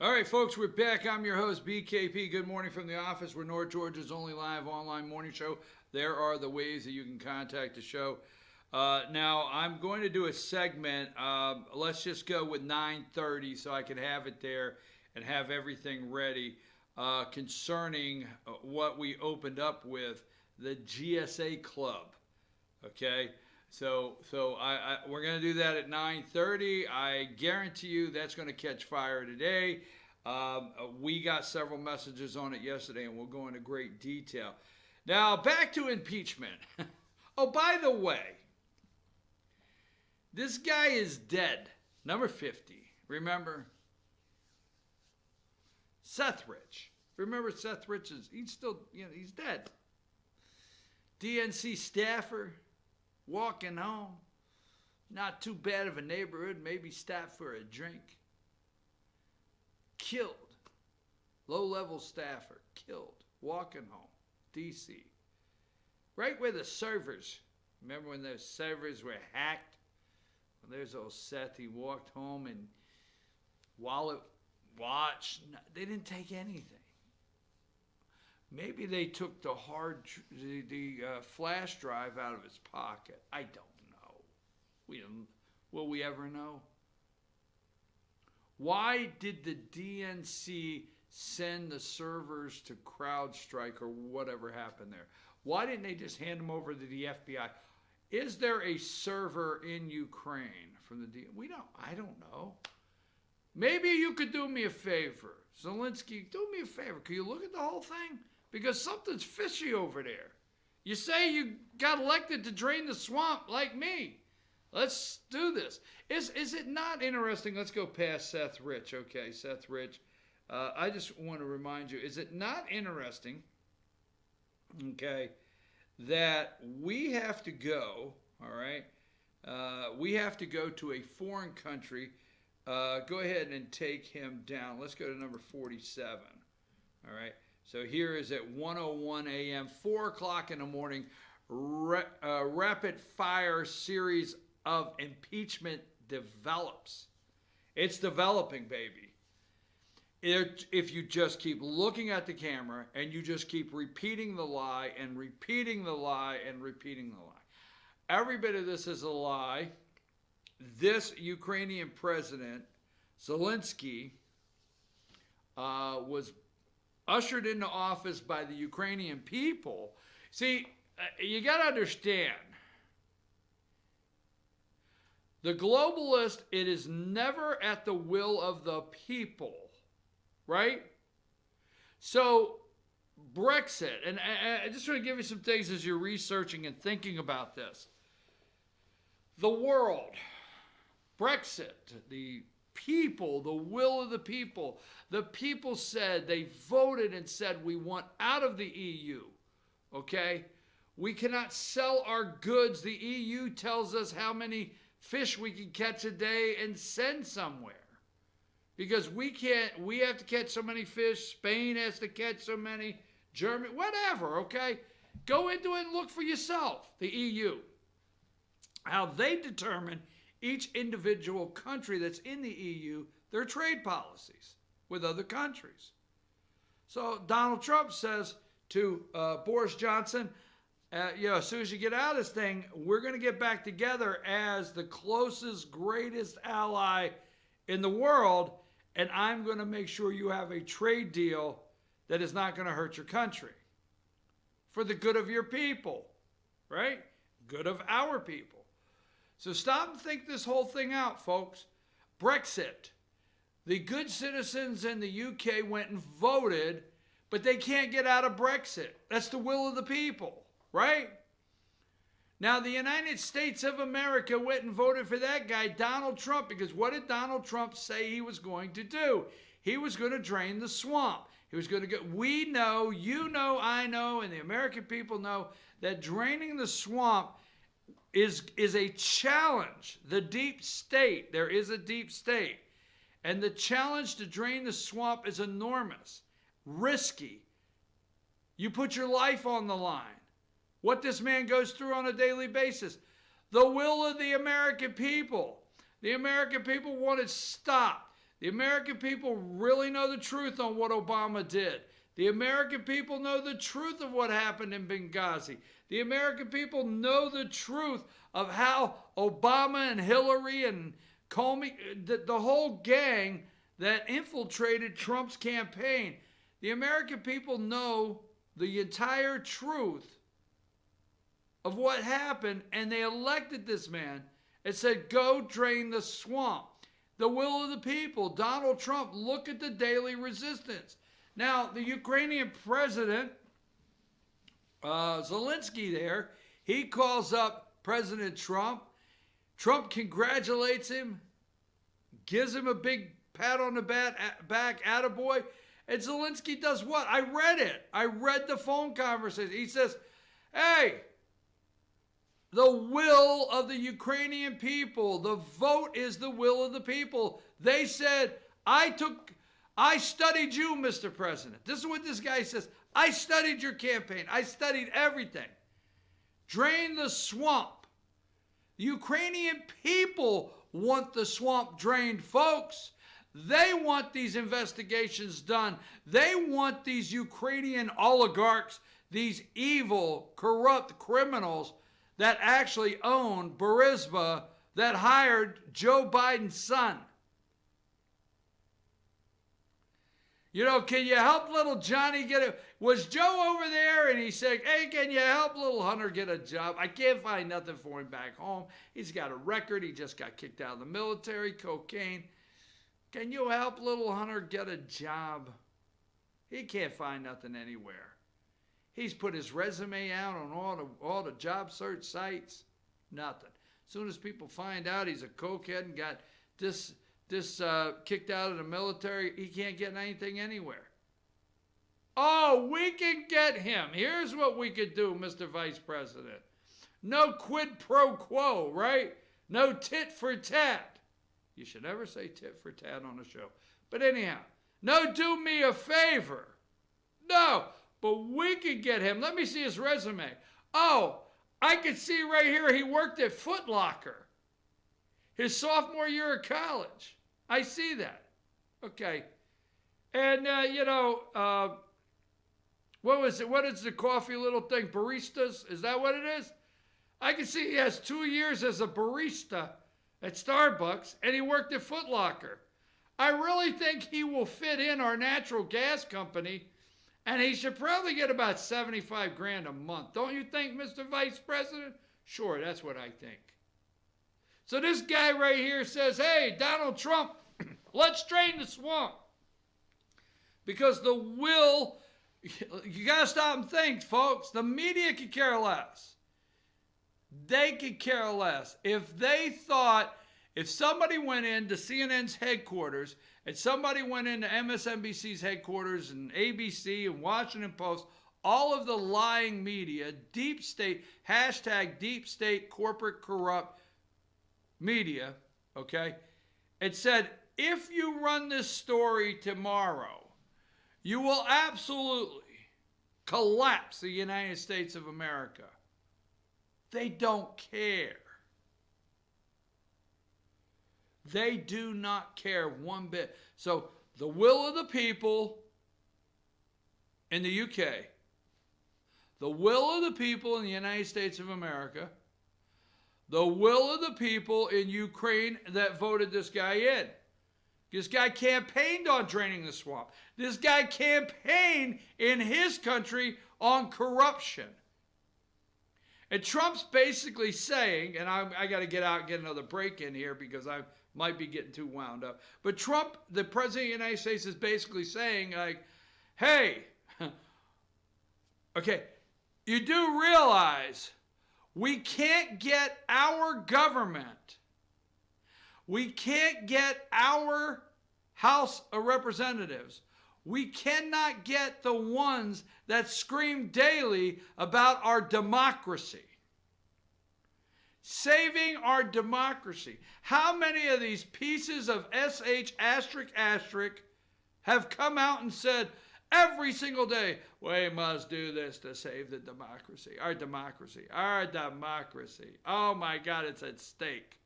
All right, folks, we're back. I'm your host, BKP. Good morning from the office. We're North Georgia's only live online morning show. There are the ways that you can contact the show. Now, I'm going to do a segment. Let's just go with 9:30 so I can have it there and have everything ready concerning what we opened up with, the GSA Club. Okay? So we're going to do that at 9:30. I guarantee you that's going to catch fire today. We got several messages on it yesterday, and we'll go into great detail. Now, back to impeachment. Oh, by the way, this guy is dead. Number 50. Remember? Seth Rich. Remember Seth Rich he's still, he's dead. DNC staffer. Walking home, not too bad of a neighborhood, maybe stop for a drink. Killed, low-level staffer, killed, walking home, D.C. Right where the servers, remember when those servers were hacked? Well, there's old Seth, he walked home and wallet, watch, they didn't take anything. Maybe they took the flash drive out of his pocket. I don't know. Will we ever know? Why did the DNC send the servers to CrowdStrike or whatever happened there? Why didn't they just hand them over to the FBI? Is there a server in Ukraine from the DNC? I don't know. Maybe you could do me a favor. Zelensky, do me a favor. Can you look at the whole thing? Because something's fishy over there. You say you got elected to drain the swamp like me. Let's do this. Is it not interesting? Let's go past Seth Rich. Okay, Seth Rich. I just want to remind you, is it not interesting, okay, that we have to go, all right, we have to go to a foreign country. Go ahead and take him down. Let's go to number 47, all right. So here is at 1:01 a.m., 4 o'clock in the morning, rapid fire series of impeachment develops. It's developing, baby. If you just keep looking at the camera and you just keep repeating the lie and repeating the lie and repeating the lie. Every bit of this is a lie. This Ukrainian president, Zelensky, was ushered into office by the Ukrainian people. See, you got to understand, the globalist, it is never at the will of the people, right? So, Brexit, and I just want to give you some things as you're researching and thinking about this. The world, Brexit, the people, the will of the people said, they voted and said, we want out of the EU, okay? We cannot sell our goods. The EU tells us how many fish we can catch a day and send somewhere. Because we have to catch so many fish, Spain has to catch so many, Germany, whatever, okay? Go into it and look for yourself, the EU. How they determine each individual country that's in the EU, their trade policies with other countries. So Donald Trump says to Boris Johnson, as soon as you get out of this thing, we're going to get back together as the closest, greatest ally in the world, and I'm going to make sure you have a trade deal that is not going to hurt your country. For the good of your people, right? Good of our people. So stop and think this whole thing out, folks. Brexit. The good citizens in the UK went and voted, but they can't get out of Brexit. That's the will of the people, right? Now, the United States of America went and voted for that guy, Donald Trump, because what did Donald Trump say he was going to do? He was going to drain the swamp. He was going to get, we know, you know, I know, and the American people know that draining the swamp is a challenge. The deep state, there is a deep state. And the challenge to drain the swamp is enormous, risky. You put your life on the line. What this man goes through on a daily basis. The will of the American people. The American people want it stopped. The American people really know the truth on what Obama did. The American people know the truth of what happened in Benghazi. The American people know the truth of how Obama and Hillary and Comey, the whole gang that infiltrated Trump's campaign. The American people know the entire truth of what happened, and they elected this man and said, go drain the swamp. The will of the people. Donald Trump, look at the daily resistance. Now, the Ukrainian president, Zelensky there, he calls up President Trump. Trump congratulates him, gives him a big pat on the back, attaboy. And Zelensky does what? I read it. I read the phone conversation. He says, hey, the will of the Ukrainian people, the vote is the will of the people. They said, I studied you, Mr. President. This is what this guy says. I studied your campaign. I studied everything. Drain the swamp. The Ukrainian people want the swamp drained, folks. They want these investigations done. They want these Ukrainian oligarchs, these evil, corrupt criminals that actually own Burisma, that hired Joe Biden's son. You know, can you help little Johnny get it? Was Joe over there and he said, hey, can you help little Hunter get a job? I can't find nothing for him back home. He's got a record. He just got kicked out of the military, cocaine. Can you help little Hunter get a job? He can't find nothing anywhere. He's put his resume out on all the job search sites. Nothing. As soon as people find out he's a cokehead and got kicked out of the military, he can't get anything anywhere. Oh, we can get him. Here's what we could do, Mr. Vice President. No quid pro quo, right? No tit for tat. You should never say tit for tat on a show. But anyhow, no, do me a favor. No, but we could get him. Let me see his resume. Oh, I can see right here he worked at Foot Locker his sophomore year of college. I see that. Okay. And, what was it? What is the coffee little thing? Baristas? Is that what it is? I can see he has 2 years as a barista at Starbucks, and he worked at Foot Locker. I really think he will fit in our natural gas company, and he should probably get about $75,000 a month. Don't you think, Mr. Vice President? Sure, that's what I think. So this guy right here says, hey, Donald Trump, let's drain the swamp. Because the will, you got to stop and think, folks. The media could care less. They could care less. If they thought, if somebody went into CNN's headquarters and somebody went into MSNBC's headquarters and ABC and Washington Post, all of the lying media, deep state, hashtag deep state corporate corrupt media, okay, it said, if you run this story tomorrow, you will absolutely collapse the United States of America. They don't care. They do not care one bit. So the will of the people in the UK, the will of the people in the United States of America, the will of the people in Ukraine that voted this guy in. This guy campaigned on draining the swamp. This guy campaigned in his country on corruption. And Trump's basically saying, and I got to get out and get another break in here because I might be getting too wound up. But Trump, the president of the United States, is basically saying, like, hey, okay, you do realize we can't get our government, we can't get our House of Representatives, we cannot get the ones that scream daily about our democracy. Saving our democracy. How many of these pieces of SH asterisk asterisk have come out and said every single day, we must do this to save the democracy. Our democracy. Our democracy. Oh my God, it's at stake.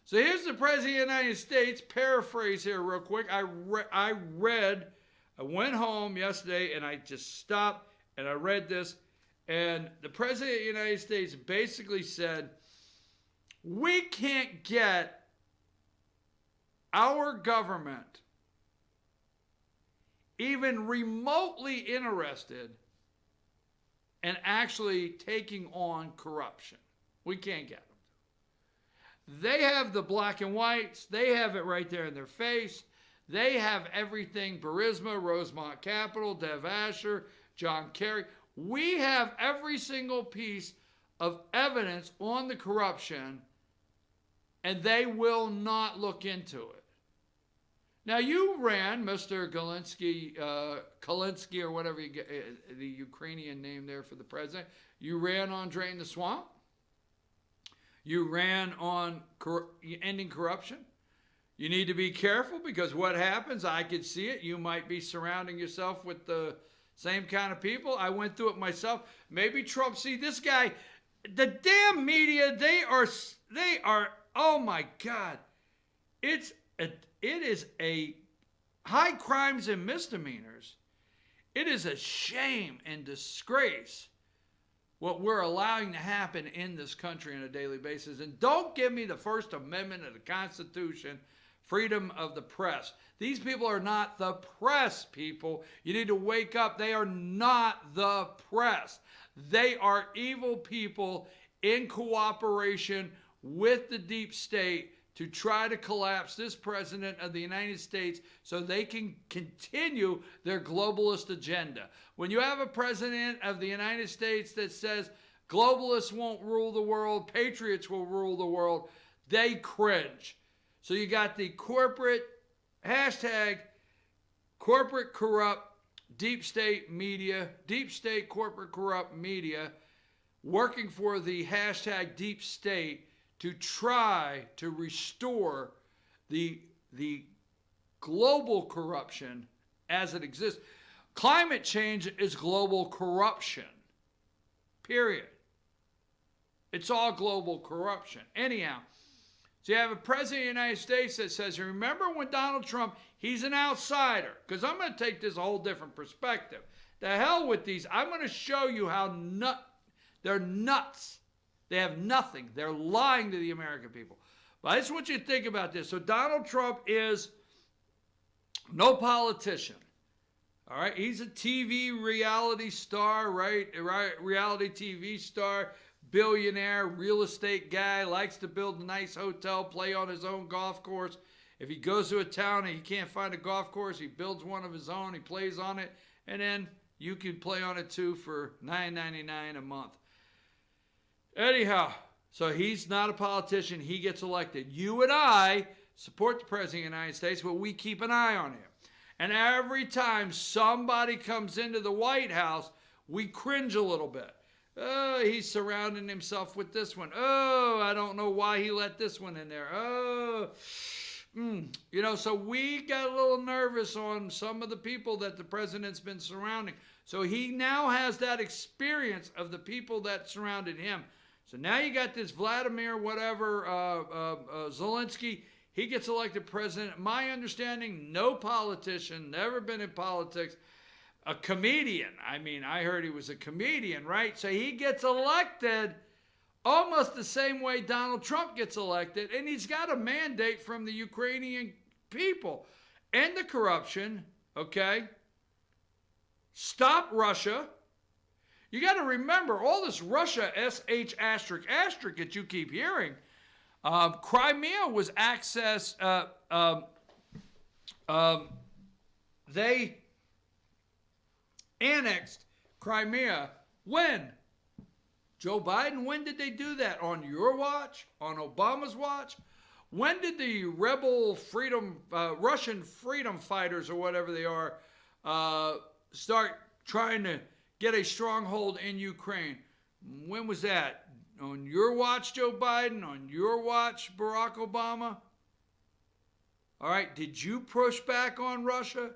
So here's the President of the United States, paraphrase here real quick. I went home yesterday and I just stopped and I read this. And the President of the United States basically said, we can't get our government even remotely interested in actually taking on corruption. We can't get them. They have the black and whites. They have it right there in their face. They have everything. Burisma, Rosemont Capital, Dev Asher, John Kerry. We have every single piece of evidence on the corruption, and they will not look into it. Now, you ran, Mr. Kalinsky, or whatever you get, the Ukrainian name there for the president. You ran on Drain the Swamp. You ran on ending corruption. You need to be careful because what happens, I could see it. You might be surrounding yourself with the same kind of people. I went through it myself. Maybe Trump, see this guy, the damn media, they are, oh my God. It is a high crimes and misdemeanors. It is a shame and disgrace what we're allowing to happen in this country on a daily basis. And don't give me the First Amendment of the Constitution, freedom of the press. These people are not the press, people. You need to wake up. They are not the press. They are evil people in cooperation with the deep state to try to collapse this president of the United States so they can continue their globalist agenda. When you have a president of the United States that says globalists won't rule the world, patriots will rule the world, they cringe. So you got the corporate, hashtag corporate corrupt deep state media, deep state corporate corrupt media working for the hashtag deep state to try to restore the global corruption as it exists. Climate change is global corruption, period. It's all global corruption. Anyhow, so you have a president of the United States that says, remember when Donald Trump, he's an outsider, because I'm going to take this a whole different perspective. The hell with these. I'm going to show you how they're nuts. They have nothing. They're lying to the American people. But I just want you to think about this. So Donald Trump is no politician. All right. He's a TV reality star, right? Reality TV star, billionaire, real estate guy, likes to build a nice hotel, play on his own golf course. If he goes to a town and he can't find a golf course, he builds one of his own, he plays on it, and then you can play on it too for $9.99 a month. Anyhow, so he's not a politician. He gets elected. You and I support the President of the United States, but we keep an eye on him. And every time somebody comes into the White House, we cringe a little bit. Oh, he's surrounding himself with this one. Oh, I don't know why he let this one in there. Oh, you know, so we got a little nervous on some of the people that the president's been surrounding. So he now has that experience of the people that surrounded him. So now you got this Vladimir Zelensky. He gets elected president. My understanding, no politician, never been in politics. A comedian. I mean, I heard he was a comedian, right? So he gets elected almost the same way Donald Trump gets elected. And he's got a mandate from the Ukrainian people. End the corruption, okay? Stop Russia. You got to remember, all this Russia, SH asterisk asterisk that you keep hearing, Crimea was accessed, they annexed Crimea. When? Joe Biden, when did they do that? On your watch? On Obama's watch? When did the rebel freedom, Russian freedom fighters or whatever they are, start trying to get a stronghold in Ukraine? When was that? On your watch, Joe Biden? On your watch, Barack Obama? All right, did you push back on Russia?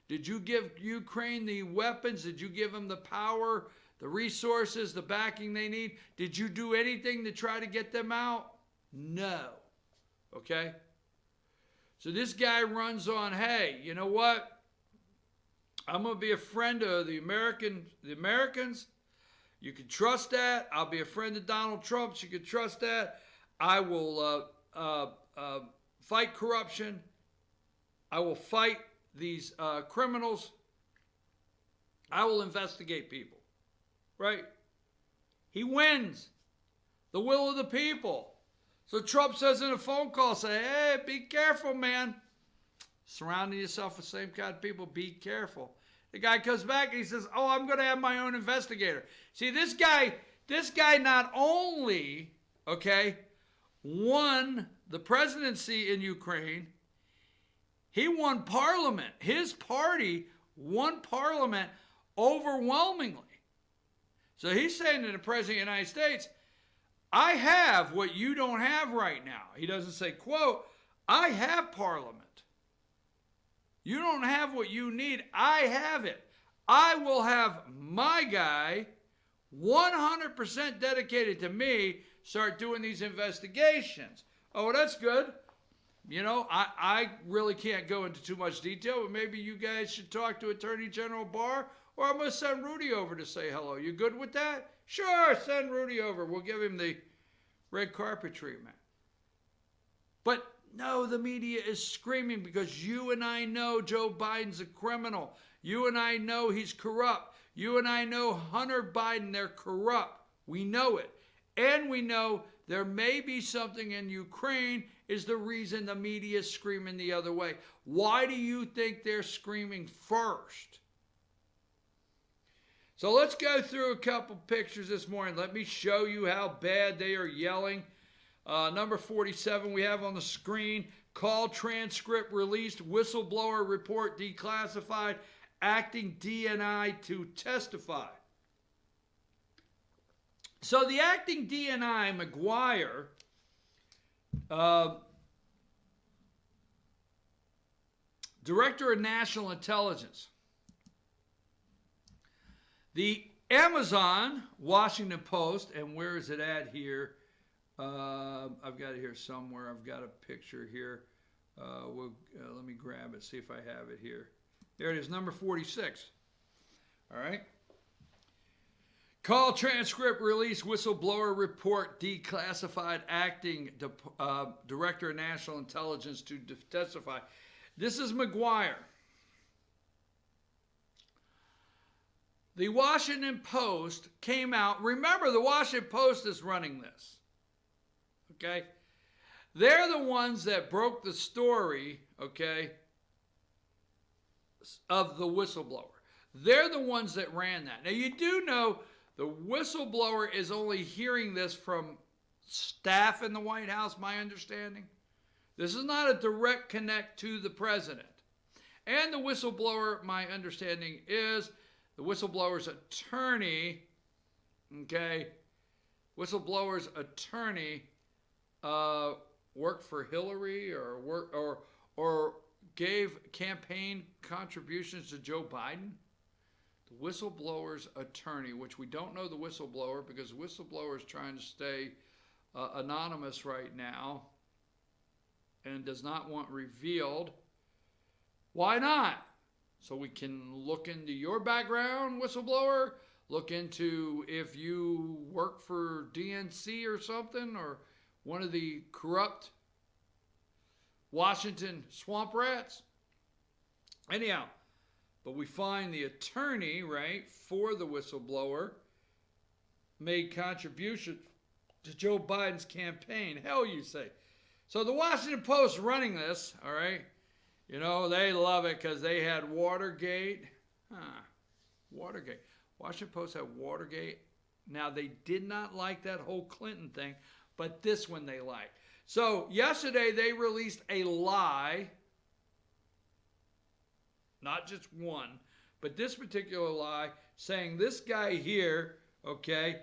Did you give Ukraine the weapons? Did you give them the power, the resources, the backing they need? Did you do anything to try to get them out? No. Okay? So this guy runs on, hey, you know what? I'm going to be a friend of the Americans. You can trust that. I'll be a friend of Donald Trump's. You can trust that. I will fight corruption. I will fight these criminals. I will investigate people. Right? He wins. The will of the people. So Trump says in a phone call, say, hey, be careful, man. Surrounding yourself with the same kind of people, be careful. The guy comes back and he says, oh, I'm going to have my own investigator. See, this guy not only, okay, won the presidency in Ukraine, he won parliament. His party won parliament overwhelmingly. So he's saying to the president of the United States, I have what you don't have right now. He doesn't say, quote, I have parliament. You don't have what you need. I have it. I will have my guy 100% dedicated to me start doing these investigations. Oh, that's good. You know, I really can't go into too much detail, but maybe you guys should talk to Attorney General Barr, or I'm going to send Rudy over to say hello. You good with that? Sure, send Rudy over. We'll give him the red carpet treatment. But no, the media is screaming because you and I know Joe Biden's a criminal. You and I know he's corrupt. You and I know Hunter Biden, they're corrupt. We know it. And we know there may be something in Ukraine is the reason the media is screaming the other way. Why do you think they're screaming first? So let's go through a couple pictures this morning. Let me show you how bad they are yelling. Number 47 we have on the screen. Call transcript released. Whistleblower report declassified. Acting DNI to testify. So the acting DNI, McGuire, Director of National Intelligence. The Amazon, Washington Post, and where is it at here? I've got it here somewhere. I've got a picture here. Let me grab it, see if I have it here. There it is, number 46. All right. Call transcript release, whistleblower report declassified, acting Director of National Intelligence to testify. This is McGuire. The Washington Post came out. Remember, the Washington Post is running this. Okay? They're the ones that broke the story, okay, of the whistleblower. They're the ones that ran that. Now, you do know the whistleblower is only hearing this from staff in the White House, my understanding. This is not a direct connect to the president. And the whistleblower, my understanding is the whistleblower's attorney, okay, whistleblower's attorney worked for Hillary or gave campaign contributions to Joe Biden. The whistleblower's attorney, which we don't know the whistleblower because the whistleblower is trying to stay anonymous right now and does not want revealed. Why not? So we can look into your background, whistleblower, look into if you work for DNC or something, or one of the corrupt Washington swamp rats. Anyhow, but we find the attorney, right, for the whistleblower made contributions to Joe Biden's campaign. Hell, you say. So the Washington Post running this, all right, you know, they love it because they had Watergate. Watergate. Washington Post had Watergate. Now, they did not like that whole Clinton thing, but this one they liked. So yesterday they released a lie, not just one, but this particular lie, saying this guy here, okay,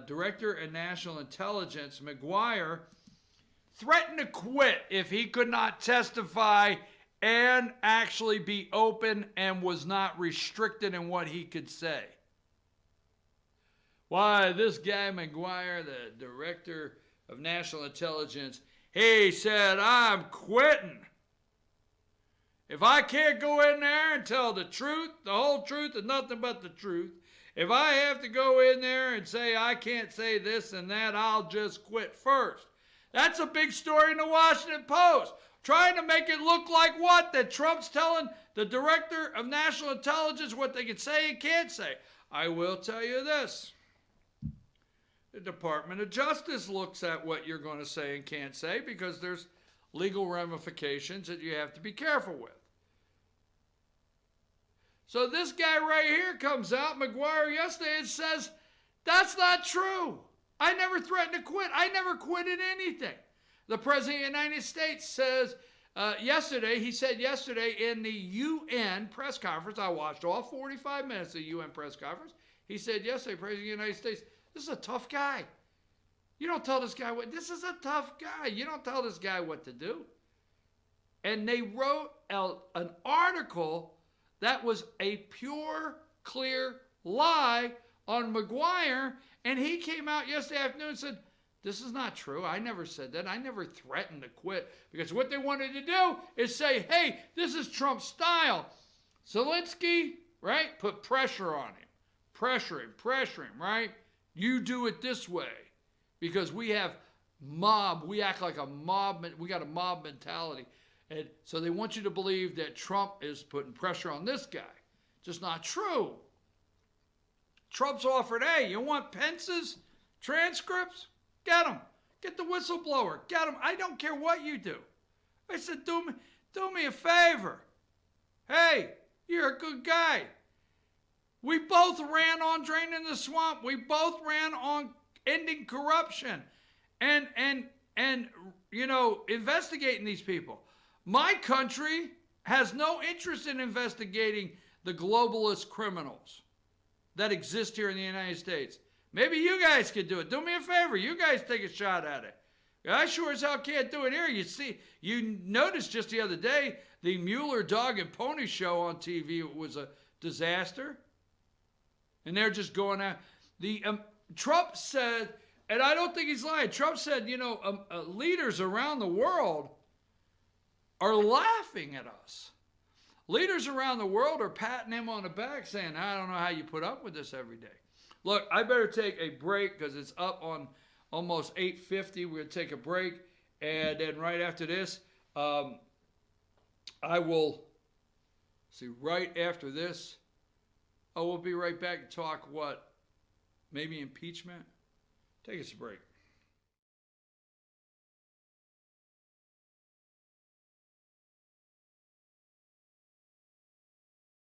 Director of National Intelligence, McGuire, threatened to quit if he could not testify and actually be open and was not restricted in what he could say. Why, this guy McGuire, the Director of National Intelligence, He said, I'm quitting. If I can't go in there and tell the truth, the whole truth, and nothing but the truth, if I have to go in there and say I can't say this and that, I'll just quit first. That's a big story in the Washington Post. Trying to make it look like what? That Trump's telling the director of national intelligence what they can say and can't say. I will tell you this. The Department of Justice looks at what you're going to say and can't say because there's legal ramifications that you have to be careful with. So this guy right here comes out, McGuire, yesterday and says, that's not true. I never threatened to quit. I never quitted anything. The President of the United States says yesterday, he said yesterday in the UN press conference, I watched all 45 minutes of the UN press conference. He said yesterday, President of the United States, this is a tough guy. You don't tell this guy this is a tough guy. You don't tell this guy what to do. And they wrote an article that was a pure, clear lie on McGuire. And he came out yesterday afternoon and said, this is not true. I never said that. I never threatened to quit. Because what they wanted to do is say, hey, this is Trump's style. Zelensky, right, put pressure on him. Pressure him, right? You do it this way. Because we have we act like a mob, we got a mob mentality. And so they want you to believe that Trump is putting pressure on this guy. Just not true. Trump's offered, hey, you want Pence's transcripts? Get them. Get the whistleblower. Get them. I don't care what you do. I said, do me a favor. Hey, you're a good guy. We both ran on draining the swamp. We both ran on ending corruption and investigating these people. My country has no interest in investigating the globalist criminals that exist here in the United States. Maybe you guys could do it. Do me a favor. You guys take a shot at it. I sure as hell can't do it here. You noticed just the other day, the Mueller dog and pony show on TV was a disaster. And they're just going out. Trump said, and I don't think he's lying, Trump said, leaders around the world are laughing at us. Leaders around the world are patting him on the back saying, I don't know how you put up with this every day. Look, I better take a break because it's up on almost 8:50. We're going to take a break. And then right after this, I will see right after this. We'll be right back to talk what? Maybe impeachment? Take us a break.